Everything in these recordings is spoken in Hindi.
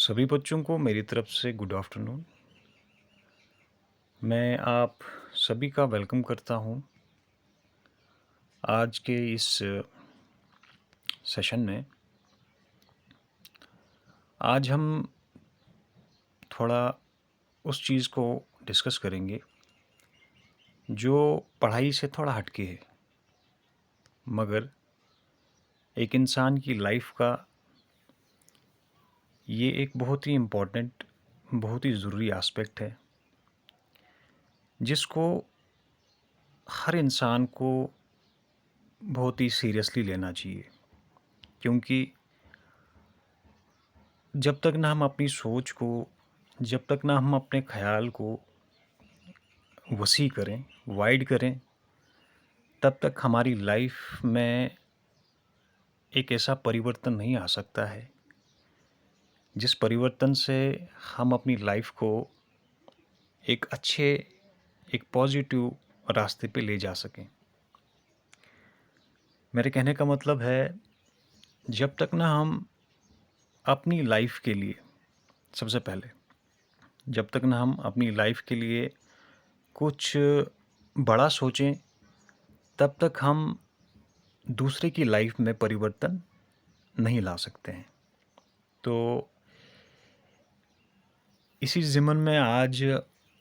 सभी बच्चों को मेरी तरफ से गुड आफ्टरनून। मैं आप सभी का वेलकम करता हूँ आज के इस सेशन में। आज हम थोड़ा उस चीज़ को डिस्कस करेंगे जो पढ़ाई से थोड़ा हटके है, मगर एक इंसान की लाइफ का ये एक बहुत ही इम्पोर्टेंट, बहुत ही ज़रूरी एस्पेक्ट है जिसको हर इंसान को बहुत ही सीरियसली लेना चाहिए। क्योंकि जब तक ना हम अपनी सोच को, जब तक ना हम अपने ख़याल को वसी करें, वाइड करें, तब तक हमारी लाइफ में एक ऐसा परिवर्तन नहीं आ सकता है जिस परिवर्तन से हम अपनी लाइफ को एक अच्छे, एक पॉजिटिव रास्ते पे ले जा सकें। मेरे कहने का मतलब है, जब तक ना हम अपनी लाइफ के लिए, सबसे पहले जब तक ना हम अपनी लाइफ के लिए कुछ बड़ा सोचें, तब तक हम दूसरे की लाइफ में परिवर्तन नहीं ला सकते हैं। तो इसी ज़िम्न में आज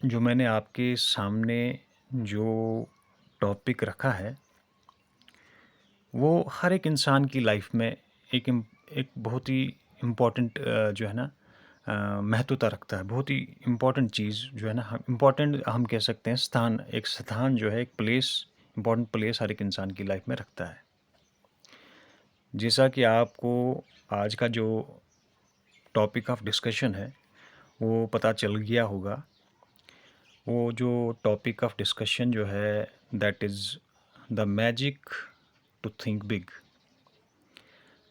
जो मैंने आपके सामने जो टॉपिक रखा है, वो हर एक इंसान की लाइफ में एक बहुत ही इम्पोर्टेंट जो है ना महत्वता रखता है। बहुत ही इम्पोर्टेंट चीज़ जो है ना, इम्पोर्टेंट हम कह सकते हैं स्थान, एक स्थान जो है, एक प्लेस, इम्पोर्टेंट प्लेस हर एक इंसान की लाइफ में रखता है। जैसा कि आपको आज का जो टॉपिक ऑफ डिस्कशन है वो पता चल गया होगा। वो जो टॉपिक ऑफ डिस्कशन जो है, that is the magic to think big.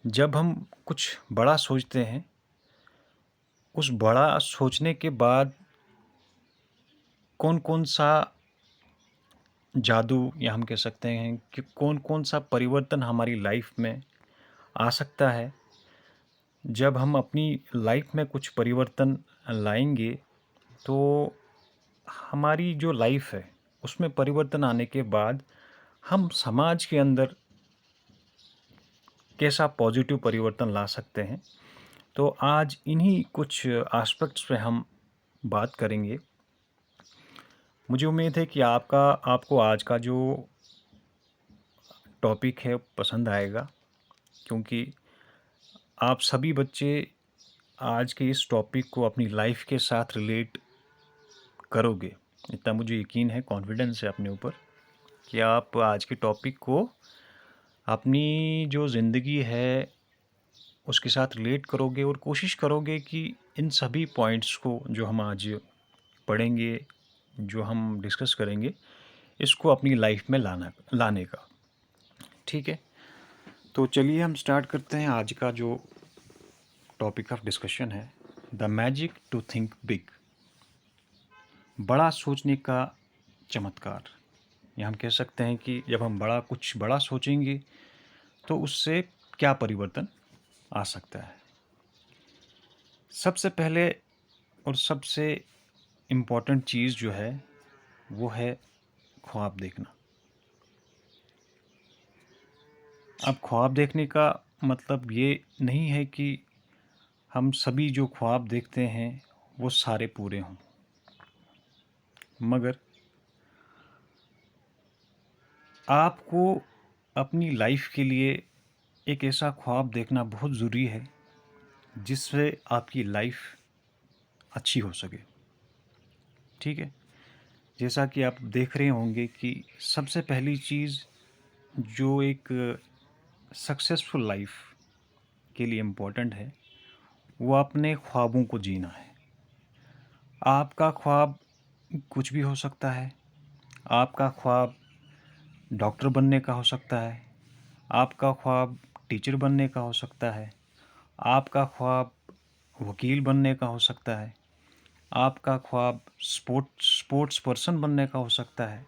जब हम कुछ बड़ा सोचते हैं, उस बड़ा सोचने के बाद कौन कौन सा जादू, या हम कह सकते हैं कि कौन कौन सा परिवर्तन हमारी लाइफ में आ सकता है। जब हम अपनी लाइफ में कुछ परिवर्तन लाएंगे, तो हमारी जो लाइफ है उसमें परिवर्तन आने के बाद हम समाज के अंदर कैसा पॉजिटिव परिवर्तन ला सकते हैं। तो आज इन्हीं कुछ एस्पेक्ट्स पे हम बात करेंगे। मुझे उम्मीद है कि आपको आज का जो टॉपिक है पसंद आएगा, क्योंकि आप सभी बच्चे आज के इस टॉपिक को अपनी लाइफ के साथ रिलेट करोगे। इतना मुझे यकीन है, कॉन्फिडेंस है अपने ऊपर कि आप आज के टॉपिक को अपनी जो ज़िंदगी है उसके साथ रिलेट करोगे और कोशिश करोगे कि इन सभी पॉइंट्स को जो हम आज पढ़ेंगे, जो हम डिस्कस करेंगे, इसको अपनी लाइफ में लाने का। ठीक है, तो चलिए हम स्टार्ट करते हैं। आज का जो टॉपिक ऑफ डिस्कशन है, the magic to think big, बड़ा सोचने का चमत्कार। या हम कह सकते हैं कि जब हम कुछ बड़ा सोचेंगे तो उससे क्या परिवर्तन आ सकता है। सबसे पहले और सबसे इम्पोर्टेंट चीज़ जो है वो है ख्वाब देखना। अब ख्वाब देखने का मतलब ये नहीं है कि हम सभी जो ख्वाब देखते हैं वो सारे पूरे हों, मगर आपको अपनी लाइफ के लिए एक ऐसा ख्वाब देखना बहुत ज़रूरी है जिससे आपकी लाइफ अच्छी हो सके। ठीक है, जैसा कि आप देख रहे होंगे कि सबसे पहली चीज़ जो एक सक्सेसफुल लाइफ के लिए इम्पोर्टेंट है, वो अपने ख्वाबों को जीना है। आपका ख्वाब कुछ भी हो सकता है। आपका ख्वाब डॉक्टर बनने का हो सकता है, आपका ख्वाब टीचर बनने का हो सकता है, आपका ख्वाब वकील बनने का हो सकता है, आपका ख्वाब स्पोर्ट्स पर्सन बनने का हो सकता है।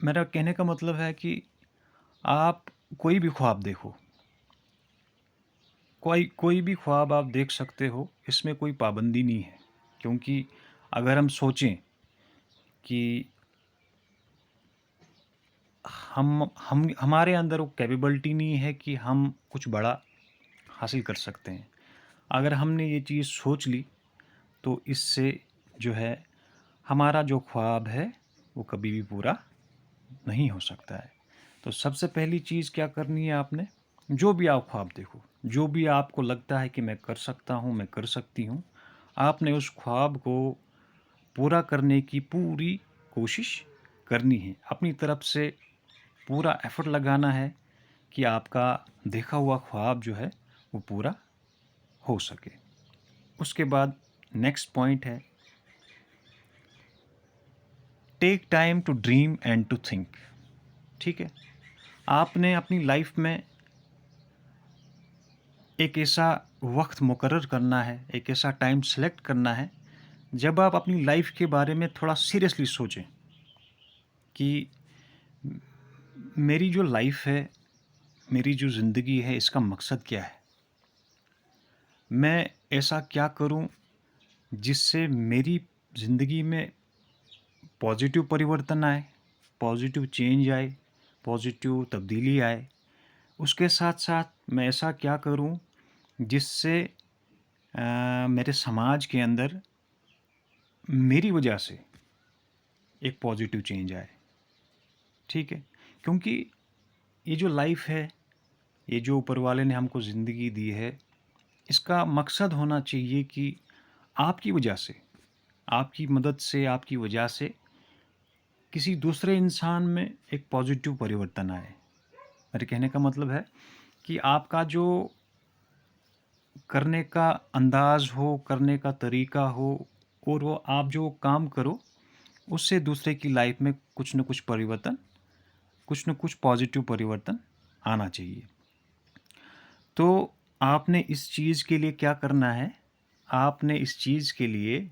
मेरा कहने का मतलब है कि आप कोई भी ख्वाब देखो, कोई कोई भी ख्वाब आप देख सकते हो, इसमें कोई पाबंदी नहीं है। क्योंकि अगर हम सोचें कि हम हमारे अंदर वो कैपेबिलिटी नहीं है कि हम कुछ बड़ा हासिल कर सकते हैं। अगर हमने ये चीज़ सोच ली तो इससे जो है हमारा जो ख्वाब है वो कभी भी पूरा नहीं हो सकता है। तो सबसे पहली चीज़ क्या करनी है आपने, जो भी आप ख्वाब देखो, जो भी आपको लगता है कि मैं कर सकता हूँ, मैं कर सकती हूँ, आपने उस ख्वाब को पूरा करने की पूरी कोशिश करनी है। अपनी तरफ से पूरा एफ़र्ट लगाना है कि आपका देखा हुआ ख्वाब जो है वो पूरा हो सके। उसके बाद नेक्स्ट पॉइंट है, take time to dream and to think. ठीक है, आपने अपनी लाइफ में एक ऐसा वक्त मुकर्रर करना है, एक ऐसा टाइम सेलेक्ट करना है जब आप अपनी लाइफ के बारे में थोड़ा सीरियसली सोचें कि मेरी जो लाइफ है, मेरी जो ज़िंदगी है, इसका मकसद क्या है। मैं ऐसा क्या करूं जिससे मेरी ज़िंदगी में पॉजिटिव परिवर्तन आए, पॉजिटिव चेंज आए, पॉजिटिव तब्दीली आए। उसके साथ साथ मैं ऐसा क्या करूं जिससे मेरे समाज के अंदर मेरी वजह से एक पॉजिटिव चेंज आए। ठीक है, क्योंकि ये जो लाइफ है, ये जो ऊपर वाले ने हमको ज़िंदगी दी है, इसका मकसद होना चाहिए कि आपकी वजह से, आपकी मदद से, आपकी वजह से किसी दूसरे इंसान में एक पॉजिटिव परिवर्तन आए। मेरे कहने का मतलब है कि आपका जो करने का अंदाज़ हो, करने का तरीका हो, और वो आप जो काम करो उससे दूसरे की लाइफ में कुछ न कुछ परिवर्तन, कुछ न कुछ पॉजिटिव परिवर्तन आना चाहिए। तो आपने इस चीज़ के लिए क्या करना है, आपने इस चीज़ के लिए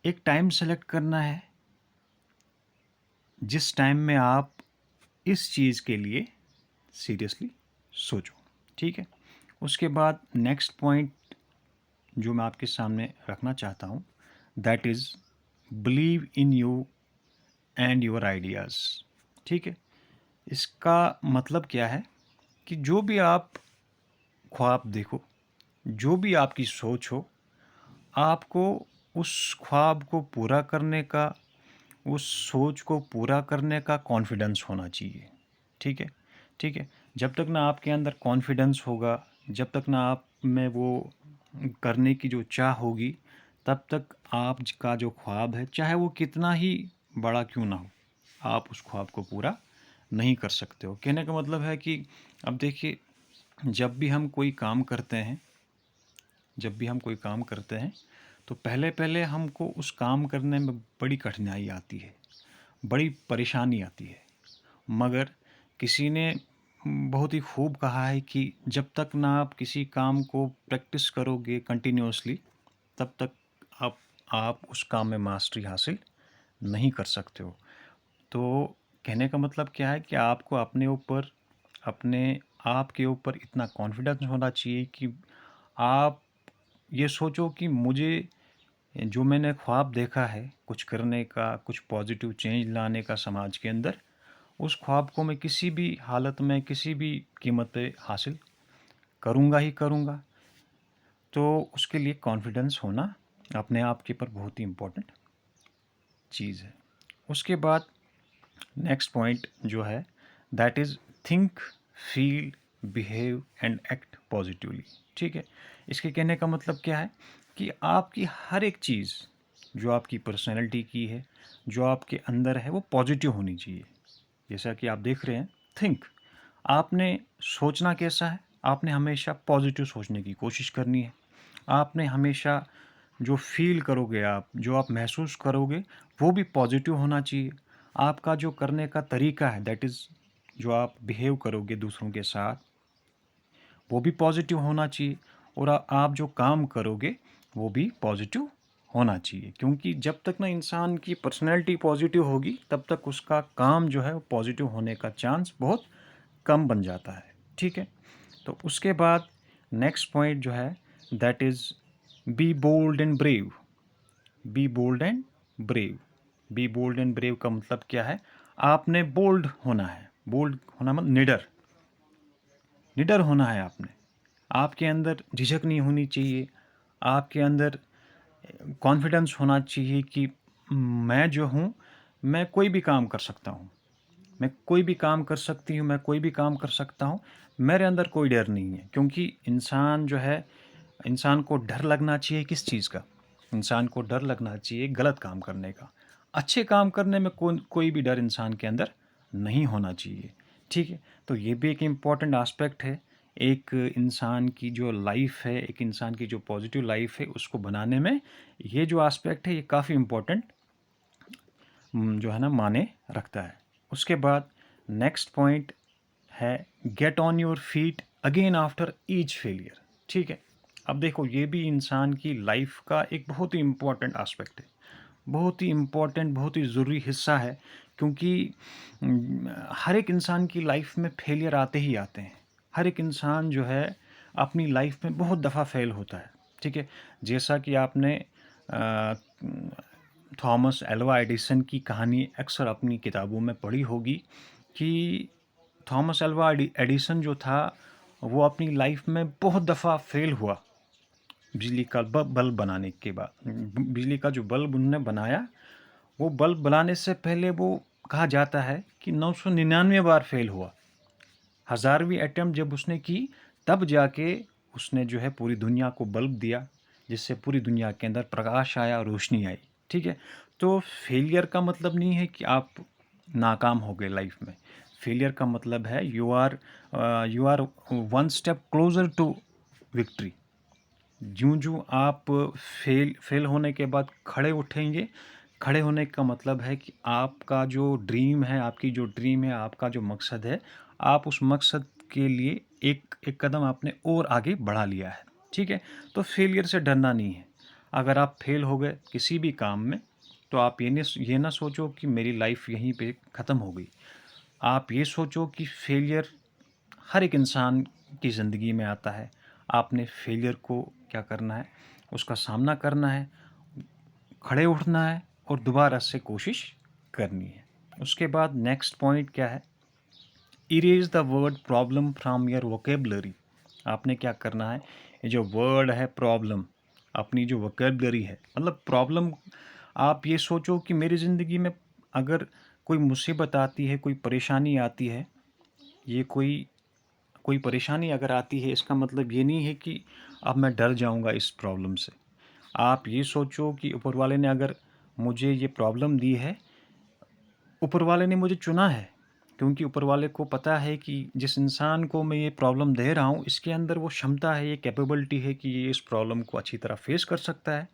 एक टाइम सेलेक्ट करना है जिस टाइम में आप इस चीज़ के लिए सीरियसली सोचो। ठीक है, उसके बाद नेक्स्ट पॉइंट जो मैं आपके सामने रखना चाहता हूँ, that is believe in you and your ideas. ठीक है, इसका मतलब क्या है कि जो भी आप ख्वाब देखो, जो भी आपकी सोच हो, आपको उस ख्वाब को पूरा करने का, उस सोच को पूरा करने का कॉन्फिडेंस होना चाहिए। ठीक है, ठीक है, जब तक ना आपके अंदर कॉन्फिडेंस होगा, जब तक ना आप में वो करने की जो चाह होगी, तब तक आपका जो ख्वाब है, चाहे वो कितना ही बड़ा क्यों ना हो, आप उस ख्वाब को पूरा नहीं कर सकते हो। कहने का मतलब है कि अब देखिए, जब भी हम कोई काम करते हैं, जब भी हम कोई काम करते हैं तो पहले पहले हमको उस काम करने में बड़ी कठिनाई आती है, बड़ी परेशानी आती है। मगर किसी ने बहुत ही खूब कहा है कि जब तक ना आप किसी काम को प्रैक्टिस करोगे कंटिन्यूअसली, तब तक आप आप उस काम में मास्टरी हासिल नहीं कर सकते हो। तो कहने का मतलब क्या है कि आपको अपने ऊपर, अपने आप के ऊपर इतना कॉन्फिडेंस होना चाहिए कि आप ये सोचो कि मुझे जो मैंने ख्वाब देखा है कुछ करने का, कुछ पॉजिटिव चेंज लाने का समाज के अंदर, उस ख्वाब को मैं किसी भी हालत में, किसी भी कीमत पे हासिल करूँगा ही करूँगा। तो उसके लिए कॉन्फिडेंस होना अपने आप के ऊपर बहुत ही इम्पोर्टेंट चीज़ है। उसके बाद नेक्स्ट पॉइंट जो है, that is think, feel, behave and act positively. ठीक है, इसके कहने का मतलब क्या है कि आपकी हर एक चीज़ जो आपकी पर्सनैलिटी की है, जो आपके अंदर है, वो पॉजिटिव होनी चाहिए। जैसा कि आप देख रहे हैं, थिंक, आपने सोचना कैसा है, आपने हमेशा पॉजिटिव सोचने की कोशिश करनी है। आपने हमेशा जो फील करोगे, आप जो आप महसूस करोगे, वो भी पॉजिटिव होना चाहिए। आपका जो करने का तरीका है, दैट इज़ जो आप बिहेव करोगे दूसरों के साथ, वो भी पॉजिटिव होना चाहिए। और आप जो काम करोगे वो भी पॉजिटिव होना चाहिए। क्योंकि जब तक ना इंसान की पर्सनैलिटी पॉजिटिव होगी, तब तक उसका काम जो है वो पॉजिटिव होने का चांस बहुत कम बन जाता है। ठीक है, तो उसके बाद नेक्स्ट पॉइंट जो है that is be bold and brave. Be bold and brave. Be bold and brave का मतलब क्या है? आपने बोल्ड होना है। बोल्ड होना मतलब निडर, निडर होना है आपने। आपके अंदर झिझक नहीं होनी चाहिए, आपके अंदर कॉन्फिडेंस होना चाहिए कि मैं जो हूँ, मैं कोई भी काम कर सकता हूँ, मैं कोई भी काम कर सकती हूँ, मैं कोई भी काम कर सकता हूँ। मेरे अंदर कोई डर नहीं है, क्योंकि इंसान जो है, इंसान को डर लगना चाहिए किस चीज़ का? इंसान को डर लगना चाहिए गलत काम करने का। अच्छे काम करने में कोई भी डर इंसान के अंदर नहीं होना चाहिए। ठीक है? तो ये भी एक इम्पॉर्टेंट एस्पेक्ट है। एक इंसान की जो लाइफ है, एक इंसान की जो पॉजिटिव लाइफ है, उसको बनाने में ये जो एस्पेक्ट है, ये काफ़ी इम्पोर्टेंट जो है ना माने रखता है। उसके बाद नेक्स्ट पॉइंट है get on your feet again after each failure. ठीक है? अब देखो, ये भी इंसान की लाइफ का एक बहुत ही इम्पोर्टेंट एस्पेक्ट है, बहुत ही इम्पोर्टेंट, बहुत ही ज़रूरी हिस्सा है, क्योंकि हर एक इंसान की लाइफ में फेलियर आते ही आते हैं। हर एक इंसान जो है अपनी लाइफ में बहुत दफ़ा फेल होता है। ठीक है? जैसा कि आपने अ, थॉमस एल्वा एडिसन की कहानी अक्सर अपनी किताबों में पढ़ी होगी कि थॉमस एल्वा एडिसन जो था, वो अपनी लाइफ में बहुत दफ़ा फेल हुआ। बिजली का बल्ब बनाने के बाद, बिजली का जो बल्ब उन्होंने बनाया, वो बल्ब बनाने से पहले वो कहा जाता है कि 999 बार फेल हुआ। 1000वीं अटेम्प्ट जब उसने की, तब जाके उसने जो है पूरी दुनिया को बल्ब दिया, जिससे पूरी दुनिया के अंदर प्रकाश आया, रोशनी आई। ठीक है? तो फेलियर का मतलब नहीं है कि आप नाकाम हो गए लाइफ में। फेलियर का मतलब है you are one step closer to victory. ज्यों-ज्यों आप फेल होने के बाद खड़े उठेंगे, खड़े होने का मतलब है कि आपका जो ड्रीम है, आपकी जो ड्रीम है, आपका जो मकसद है, आप उस मकसद के लिए एक एक कदम आपने और आगे बढ़ा लिया है। ठीक है? तो फेलियर से डरना नहीं है। अगर आप फेल हो गए किसी भी काम में, तो आप ये ना सोचो कि मेरी लाइफ यहीं पे ख़त्म हो गई। आप ये सोचो कि फेलियर हर एक इंसान की ज़िंदगी में आता है। आपने फेलियर को क्या करना है, उसका सामना करना है, खड़े उठना है और दोबारा से कोशिश करनी है। उसके बाद नेक्स्ट पॉइंट क्या है? Erase the word problem from your vocabulary. आपने क्या करना है, ये जो वर्ड है प्रॉब्लम, अपनी जो वोकेबलरी है, मतलब प्रॉब्लम, आप ये सोचो कि मेरी ज़िंदगी में अगर कोई मुसीबत आती है, कोई परेशानी आती है, ये कोई कोई परेशानी अगर आती है, इसका मतलब ये नहीं है कि अब मैं डर जाऊंगा इस प्रॉब्लम से। आप ये सोचो कि ऊपर वाले ने अगर मुझे ये प्रॉब्लम दी है, ऊपर वाले ने मुझे चुना है, क्योंकि ऊपर वाले को पता है कि जिस इंसान को मैं ये प्रॉब्लम दे रहा हूँ, इसके अंदर वो क्षमता है, ये कैपेबिलिटी है कि ये इस प्रॉब्लम को अच्छी तरह फेस कर सकता है।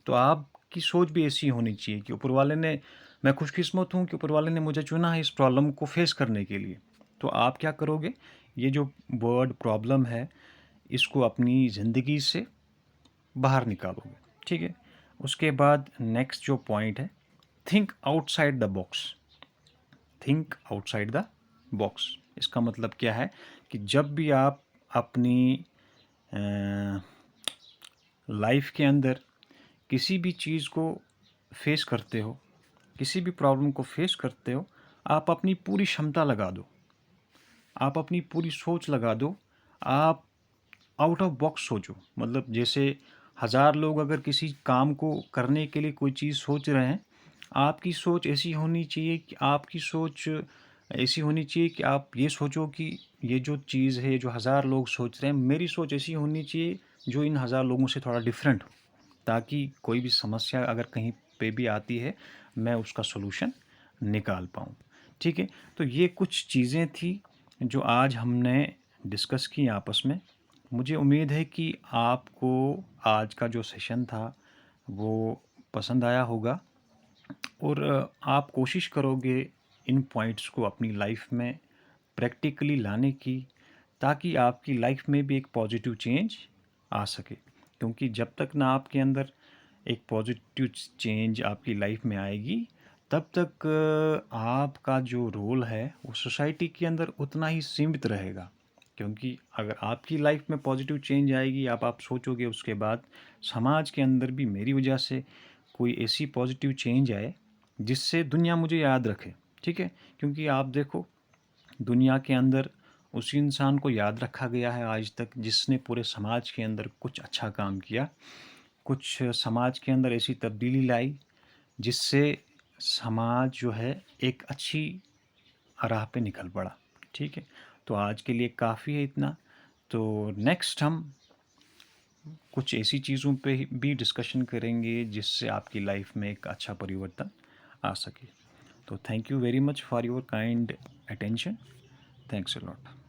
तो आपकी सोच भी ऐसी होनी चाहिए कि ऊपर वाले ने, मैं खुशकिस्मत हूँ कि ऊपर वाले ने मुझे चुना है इस प्रॉब्लम को फेस करने के लिए। तो आप क्या करोगे, ये जो वर्ड प्रॉब्लम है, इसको अपनी ज़िंदगी से बाहर निकालोगे। ठीक है? उसके बाद नेक्स्ट जो पॉइंट है, think outside the box. Think outside the box, इसका मतलब क्या है कि जब भी आप अपनी लाइफ के अंदर किसी भी चीज़ को फेस करते हो, किसी भी प्रॉब्लम को फेस करते हो, आप अपनी पूरी क्षमता लगा दो, आप अपनी पूरी सोच लगा दो, आप आउट ऑफ बॉक्स सोचो। मतलब जैसे 1000 लोग अगर किसी काम को करने के लिए कोई चीज़ सोच रहे हैं, आपकी सोच ऐसी होनी चाहिए कि आपकी सोच ऐसी होनी चाहिए कि आप ये सोचो कि ये जो चीज़ है, जो 1000 लोग सोच रहे हैं, मेरी सोच ऐसी होनी चाहिए जो इन 1000 लोगों से थोड़ा डिफरेंट हो, ताकि कोई भी समस्या अगर कहीं पे भी आती है, मैं उसका सॉल्यूशन निकाल पाऊँ। ठीक है? तो ये कुछ चीज़ें थी जो आज हमने डिस्कस की आपस में। मुझे उम्मीद है कि आपको आज का जो सेशन था वो पसंद आया होगा, और आप कोशिश करोगे इन पॉइंट्स को अपनी लाइफ में प्रैक्टिकली लाने की, ताकि आपकी लाइफ में भी एक पॉजिटिव चेंज आ सके। क्योंकि जब तक ना आपके अंदर एक पॉजिटिव चेंज आपकी लाइफ में आएगी, तब तक आपका जो रोल है वो सोसाइटी के अंदर उतना ही सीमित रहेगा। क्योंकि अगर आपकी लाइफ में पॉजिटिव चेंज आएगी, आप सोचोगे उसके बाद समाज के अंदर भी मेरी वजह से कोई ऐसी पॉजिटिव चेंज आए जिससे दुनिया मुझे याद रखे, ठीक है। क्योंकि आप देखो, दुनिया के अंदर उसी इंसान को याद रखा गया है आज तक जिसने पूरे समाज के अंदर कुछ अच्छा काम किया, कुछ समाज के अंदर ऐसी तब्दीली लाई जिससे समाज जो है एक अच्छी राह पे निकल पड़ा, ठीक है। तो आज के लिए काफ़ी है इतना। तो नेक्स्ट हम कुछ ऐसी चीज़ों पे भी डिस्कशन करेंगे जिससे आपकी लाइफ में एक अच्छा परिवर्तन आ सके। तो thank you very much for your kind attention. Thanks a lot.